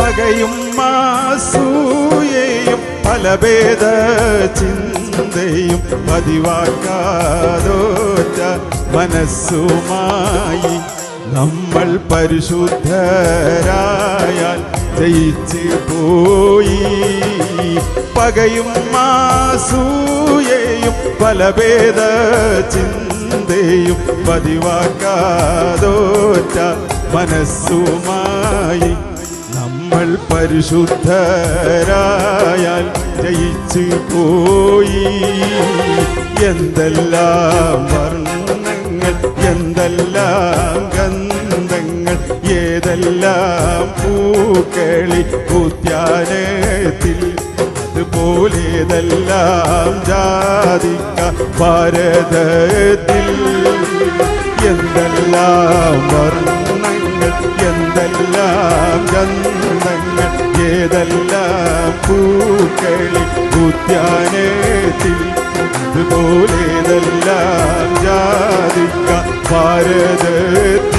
പകയും അസൂയയും പലഭേദ ചിന്തയും പതിവാക്കാതോറ്റ മനസ്സുമായി നമ്മൾ പരിശുദ്ധരായാൽ ജയിച്ച് പോയി. പകയും അസൂയയും പലഭേദ ചിന്തയും പതിവാക്കാതോറ്റ മനസ്സുമായി നമ്മൾ പരിശുദ്ധരായാൽ ജയിച്ചു പോയി. എന്തെല്ലാം വർണ്ണങ്ങൾ, എന്തെല്ലാം ഗന്ധങ്ങൾ, ഏതെല്ലാം പൂക്കളി ഉദ്യാനത്തിൽ, അതുപോലേതെല്ലാം ജാതിക്ക ഭാരതത്തിൽ. എന്തെല്ലാം വർണ്ണങ്ങൾ, എന്തെല്ലാം ഗന്ധങ്ങൾ, ഏതെല്ലാം പൂക്കളി ഉദ്യാനത്തിൽ, അതുപോലേതെല്ലാം ജാതിക്ക ഭാരതത്തിൽ.